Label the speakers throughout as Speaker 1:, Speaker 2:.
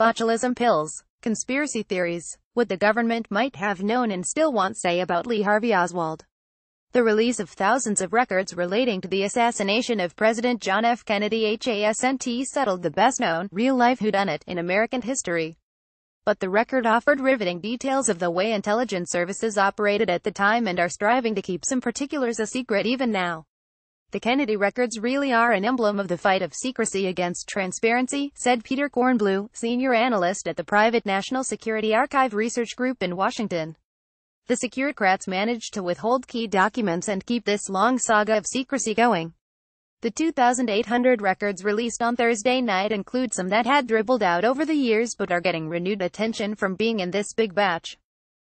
Speaker 1: Botulism pills, conspiracy theories, what the government might have known and still won't say about Lee Harvey Oswald. The release of thousands of records relating to the assassination of President John F. Kennedy hasn't settled the best-known, real-life whodunit in American history. But the record offered riveting details of the way intelligence services operated at the time and are striving to keep some particulars a secret even now. The Kennedy records really are an emblem of the fight of secrecy against transparency, said Peter Kornblue, senior analyst at the private National Security Archive Research Group in Washington. The Securocrats managed to withhold key documents and keep this long saga of secrecy going. The 2,800 records released on Thursday night include some that had dribbled out over the years but are getting renewed attention from being in this big batch.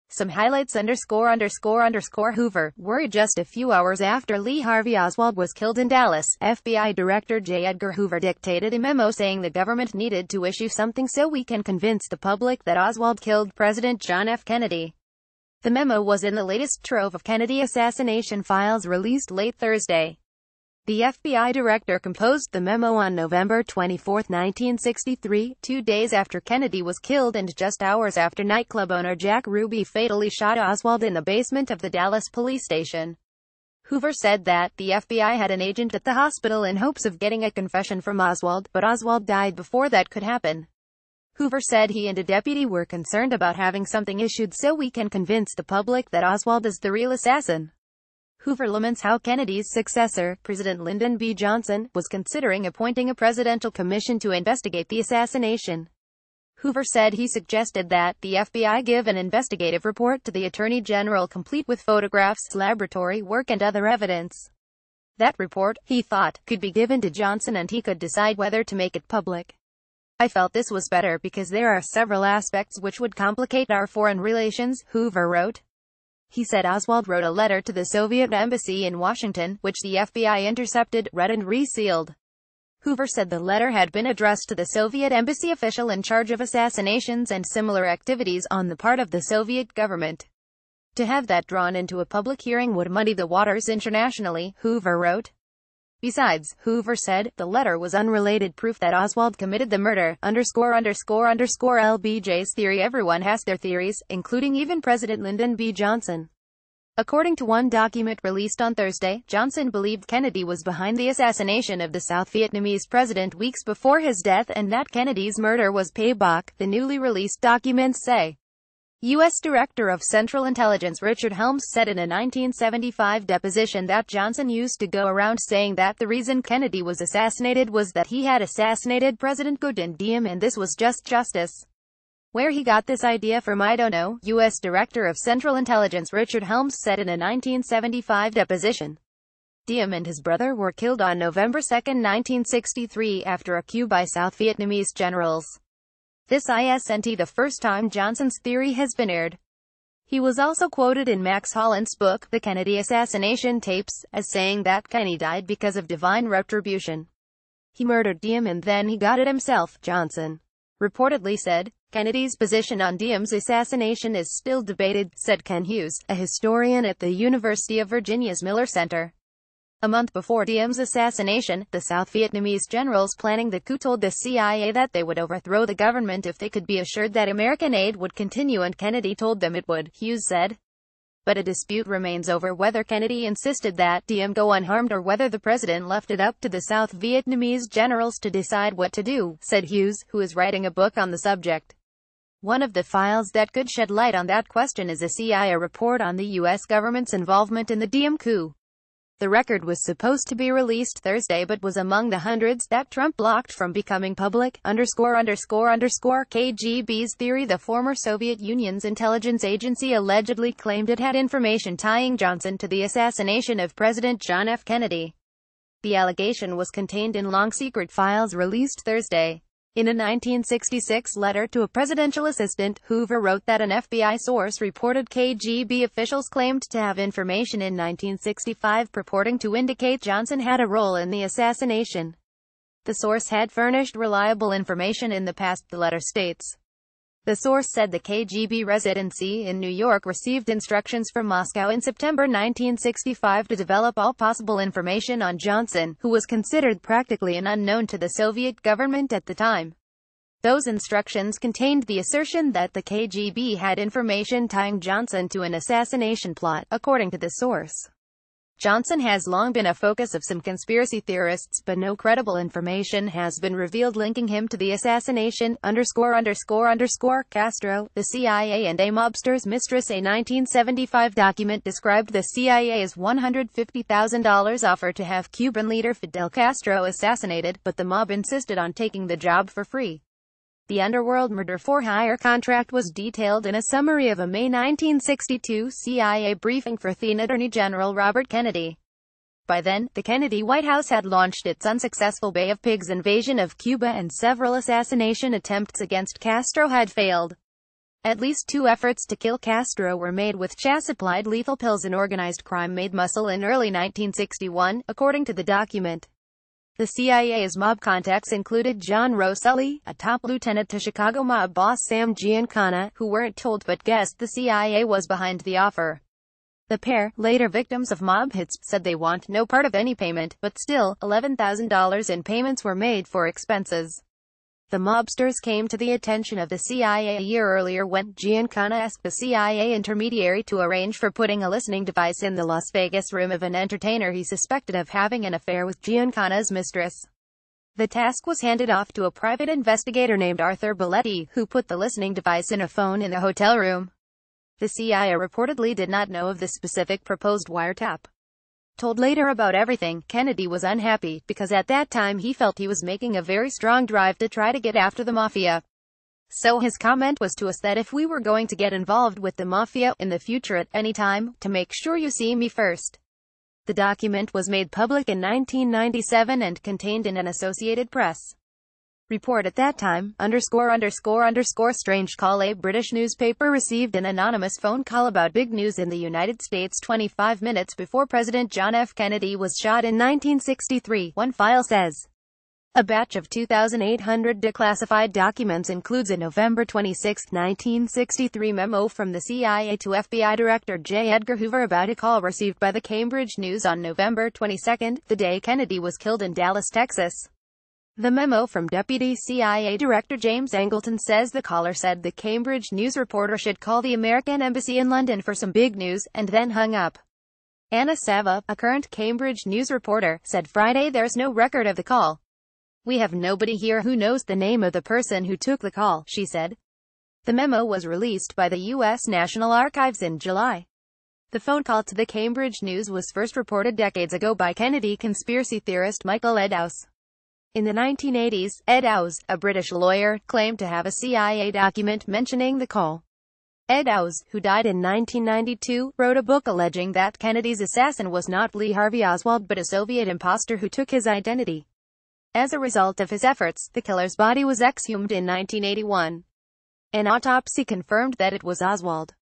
Speaker 1: Some highlights ___Hoover, were just a few hours after Lee Harvey Oswald was killed in Dallas, FBI Director J. Edgar Hoover dictated a memo saying the government needed to issue something so we can convince the public that Oswald killed President John F. Kennedy. The memo was in the latest trove of Kennedy assassination files released late Thursday. The FBI director composed the memo on November 24, 1963, 2 days after Kennedy was killed and just hours after nightclub owner Jack Ruby fatally shot Oswald in the basement of the Dallas police station. Hoover said that the FBI had an agent at the hospital in hopes of getting a confession from Oswald, but Oswald died before that could happen. Hoover said he and a deputy were concerned about having something issued so we can convince the public that Oswald is the real assassin. Hoover laments how Kennedy's successor, President Lyndon B. Johnson, was considering appointing a presidential commission to investigate the assassination. Hoover said he suggested that the FBI give an investigative report to the Attorney General complete with photographs, laboratory work and other evidence. That report, he thought, could be given to Johnson and he could decide whether to make it public. I felt this was better because there are several aspects which would complicate our foreign relations, Hoover wrote. He said Oswald wrote a letter to the Soviet embassy in Washington, which the FBI intercepted, read and resealed. Hoover said the letter had been addressed to the Soviet embassy official in charge of assassinations and similar activities on the part of the Soviet government. To have that drawn into a public hearing would muddy the waters internationally, Hoover wrote. Besides, Hoover said, the letter was unrelated proof that Oswald committed the murder, LBJ's theory. Everyone has their theories, including even President Lyndon B. Johnson. According to one document released on Thursday, Johnson believed Kennedy was behind the assassination of the South Vietnamese president weeks before his death and that Kennedy's murder was payback, the newly released documents say. U.S. Director of Central Intelligence Richard Helms said in a 1975 deposition that Johnson used to go around saying that the reason Kennedy was assassinated was that he had assassinated President Diem and this was just justice. Where he got this idea from I don't know, U.S. Director of Central Intelligence Richard Helms said in a 1975 deposition. Diem and his brother were killed on November 2, 1963 after a coup by South Vietnamese generals. This isn't the first time Johnson's theory has been aired. He was also quoted in Max Holland's book, The Kennedy Assassination Tapes, as saying that Kennedy died because of divine retribution. He murdered Diem and then he got it himself, Johnson reportedly said. Kennedy's position on Diem's assassination is still debated, said Ken Hughes, a historian at the University of Virginia's Miller Center. A month before Diem's assassination, the South Vietnamese generals planning the coup told the CIA that they would overthrow the government if they could be assured that American aid would continue and Kennedy told them it would, Hughes said. But a dispute remains over whether Kennedy insisted that Diem go unharmed or whether the president left it up to the South Vietnamese generals to decide what to do, said Hughes, who is writing a book on the subject. One of the files that could shed light on that question is a CIA report on the U.S. government's involvement in the Diem coup. The record was supposed to be released Thursday but was among the hundreds that Trump blocked from becoming public, KGB's theory. The former Soviet Union's intelligence agency allegedly claimed it had information tying Johnson to the assassination of President John F. Kennedy. The allegation was contained in long secret files released Thursday. In a 1966 letter to a presidential assistant, Hoover wrote that an FBI source reported KGB officials claimed to have information in 1965 purporting to indicate Johnson had a role in the assassination. The source had furnished reliable information in the past, the letter states. The source said the KGB residency in New York received instructions from Moscow in September 1965 to develop all possible information on Johnson, who was considered practically an unknown to the Soviet government at the time. Those instructions contained the assertion that the KGB had information tying Johnson to an assassination plot, according to the source. Johnson has long been a focus of some conspiracy theorists, but no credible information has been revealed linking him to the assassination, Castro, the CIA and a mobster's mistress. A 1975 document described the CIA's $150,000 offer to have Cuban leader Fidel Castro assassinated, but the mob insisted on taking the job for free. The underworld murder-for-hire contract was detailed in a summary of a May 1962 CIA briefing for then Attorney General Robert Kennedy. By then, the Kennedy White House had launched its unsuccessful Bay of Pigs invasion of Cuba and several assassination attempts against Castro had failed. At least 2 efforts to kill Castro were made with Chas-supplied lethal pills in organized crime-made muscle in early 1961, according to the document. The CIA's mob contacts included John Rosselli, a top lieutenant to Chicago mob boss Sam Giancana, who weren't told but guessed the CIA was behind the offer. The pair, later victims of mob hits, said they want no part of any payment, but still, $11,000 in payments were made for expenses. The mobsters came to the attention of the CIA a year earlier when Giancana asked the CIA intermediary to arrange for putting a listening device in the Las Vegas room of an entertainer he suspected of having an affair with Giancana's mistress. The task was handed off to a private investigator named Arthur Belletti, who put the listening device in a phone in the hotel room. The CIA reportedly did not know of the specific proposed wiretap. Told later about everything, Kennedy was unhappy, because at that time he felt he was making a very strong drive to try to get after the mafia. So his comment was to us that if we were going to get involved with the mafia, in the future at any time, to make sure you see me first. The document was made public in 1997 and contained in an Associated Press report at that time, Strange call. A British newspaper received an anonymous phone call about big news in the United States 25 minutes before President John F. Kennedy was shot in 1963, one file says. A batch of 2,800 declassified documents includes a November 26, 1963 memo from the CIA to FBI Director J. Edgar Hoover about a call received by the Cambridge News on November 22, the day Kennedy was killed in Dallas, Texas. The memo from Deputy CIA Director James Angleton says the caller said the Cambridge News reporter should call the American Embassy in London for some big news, and then hung up. Anna Sava, a current Cambridge News reporter, said Friday there's no record of the call. We have nobody here who knows the name of the person who took the call, she said. The memo was released by the U.S. National Archives in July. The phone call to the Cambridge News was first reported decades ago by Kennedy conspiracy theorist Michael Eddowes. In the 1980s, Eddowes, a British lawyer, claimed to have a CIA document mentioning the call. Eddowes, who died in 1992, wrote a book alleging that Kennedy's assassin was not Lee Harvey Oswald but a Soviet imposter who took his identity. As a result of his efforts, the killer's body was exhumed in 1981. An autopsy confirmed that it was Oswald.